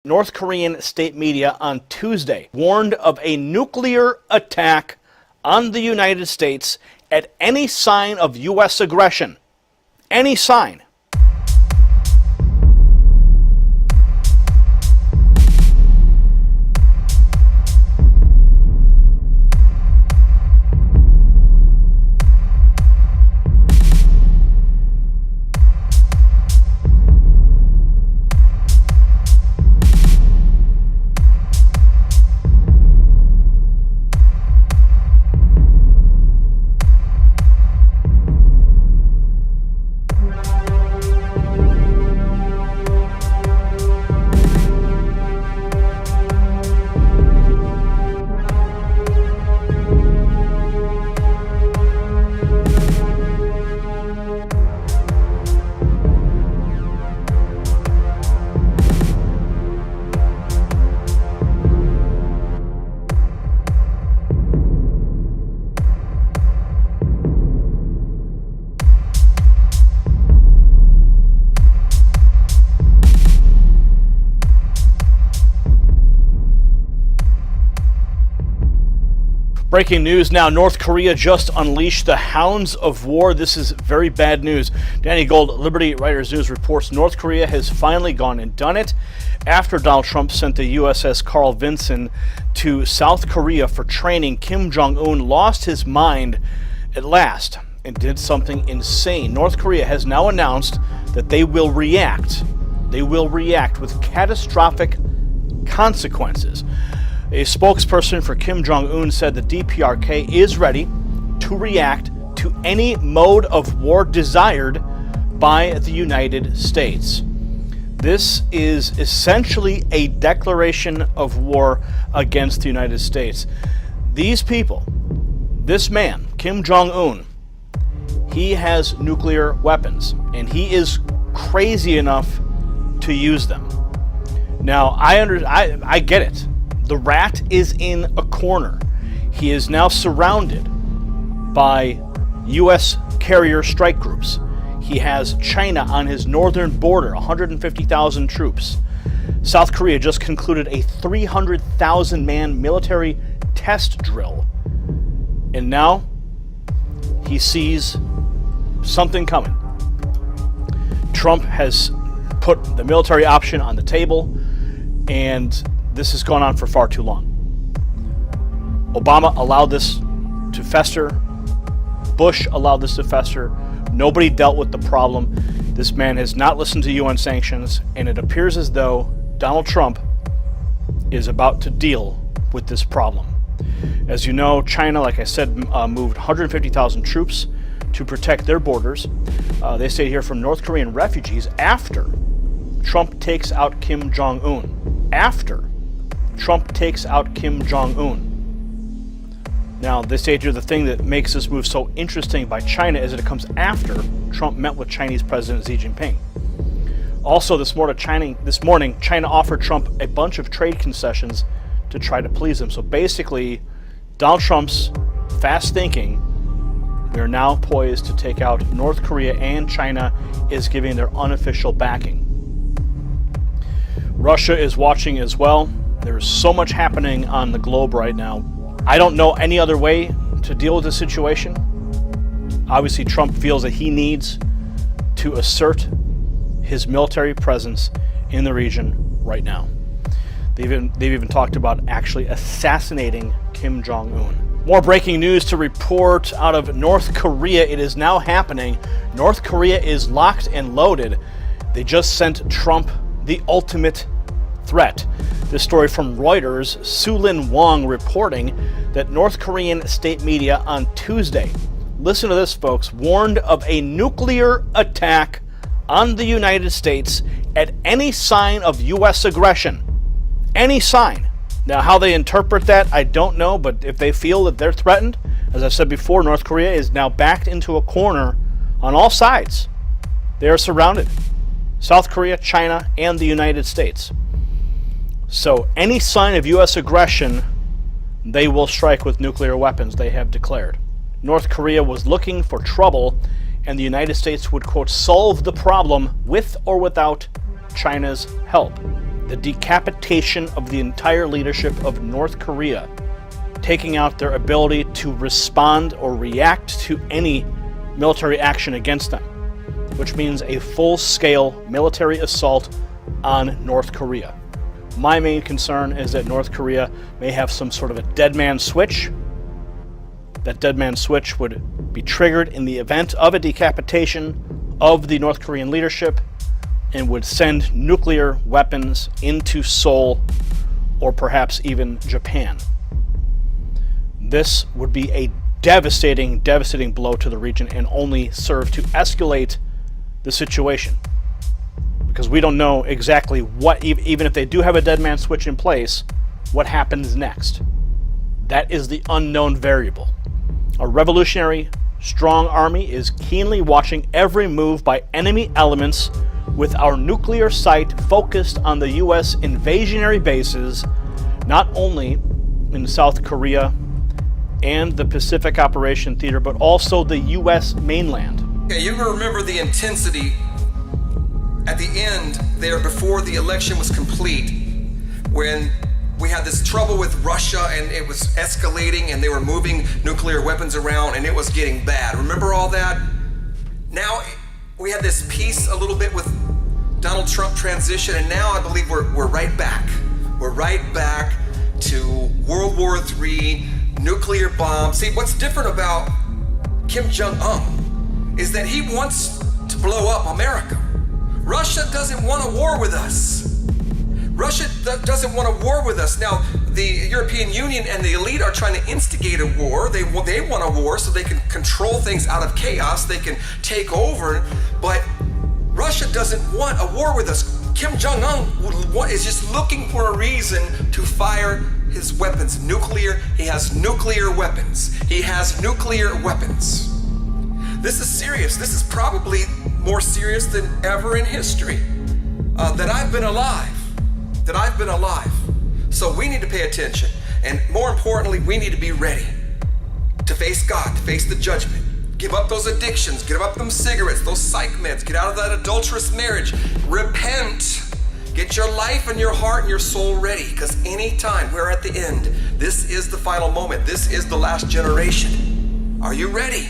North Korean state media on Tuesday warned of a nuclear attack on the United States at any sign of U.S. aggression. Any sign. Breaking news now, North Korea just unleashed the hounds of war. This is very bad news. Danny Gold, Liberty Writers News, reports North Korea has finally gone and done it after Donald Trump sent the USS Carl Vinson to South Korea for training. Kim Jong-un lost his mind at last and did something insane. North Korea has now announced that they will react. They will react with catastrophic consequences. A spokesperson for Kim Jong-un said the DPRK is ready to react to any mode of war desired by the United States. This is essentially a declaration of war against the United States. These people, this man, Kim Jong-un, he has nuclear weapons, and he is crazy enough to use them. Now, I get it. The rat is in a corner. He is now surrounded by U.S. carrier strike groups. He has China on his northern border, 150,000 troops. South Korea just concluded a 300,000-man military test drill. And now he sees something coming. Trump has put the military option on the table, and this has gone on for far too long. Obama allowed this to fester. Bush allowed this to fester. Nobody dealt with the problem. This man has not listened to UN sanctions, and it appears as though Donald Trump is about to deal with this problem. As you know, China, like I said, moved 150,000 troops to protect their borders. They stayed here from North Korean refugees after Trump takes out Kim Jong-un. After Trump takes out Kim Jong-un. Now, they say the thing that makes this move so interesting by China is that it comes after Trump met with Chinese President Xi Jinping. Also, this morning, China offered Trump a bunch of trade concessions to try to please him. So basically, Donald Trump's fast thinking, we are now poised to take out North Korea, and China is giving their unofficial backing. Russia is watching as well. There's so much happening on the globe right now. I don't know any other way to deal with the situation. Obviously, Trump feels that he needs to assert his military presence in the region right now. They've even talked about actually assassinating Kim Jong-un. More breaking news to report out of North Korea. It is now happening. North Korea is locked and loaded. They just sent Trump the ultimate threat. This story from Reuters, Sulin Wong reporting that North Korean state media on Tuesday, listen to this folks, warned of a nuclear attack on the United States at any sign of U.S. aggression. Any sign. Now, how they interpret that, I don't know, but if they feel that they're threatened, as I said before, North Korea is now backed into a corner on all sides. They are surrounded. South Korea, China, and the United States. So any sign of U.S. aggression, they will strike with nuclear weapons, they have declared. North Korea was looking for trouble, and the United States would, quote, solve the problem with or without China's help. the decapitation of the entire leadership of North Korea, taking out their ability to respond or react to any military action against them, which means a full-scale military assault on North Korea. My main concern is that North Korea may have some sort of a dead man switch. That dead man switch would be triggered in the event of a decapitation of the North Korean leadership and would send nuclear weapons into Seoul or perhaps even Japan. This would be a devastating blow to the region and only serve to escalate the situation. Because we don't know exactly what, even if they do have a dead man switch in place, what happens next. That is the unknown variable. A revolutionary, strong army is keenly watching every move by enemy elements, with our nuclear sight focused on the U.S. invasionary bases, not only in South Korea and the Pacific Operation Theater, but also the U.S. mainland. Okay, you remember the intensity at the end there before the election was complete, when we had this trouble with Russia and it was escalating and they were moving nuclear weapons around and it was getting bad. Remember all that? Now we had this peace a little bit with Donald Trump transition, and now I believe we're right back. We're right back to World War III, nuclear bomb. See, what's different about Kim Jong-un is that he wants to blow up America. Russia doesn't want a war with us. Russia doesn't want a war with us. Now, the European Union and the elite are trying to instigate a war. They want a war so they can control things out of chaos. They can take over. But Russia doesn't want a war with us. Kim Jong-un is just looking for a reason to fire his weapons. Nuclear. He has nuclear weapons. He has nuclear weapons. This is serious. This is probably more serious than ever in history that I've been alive. So we need to pay attention. And more importantly, we need to be ready to face God, to face the judgment. Give up those addictions, give up them cigarettes, those psych meds, get out of that adulterous marriage. Repent. Get your life and your heart and your soul ready, because anytime we're at the end, this is the final moment. This is the last generation. Are you ready?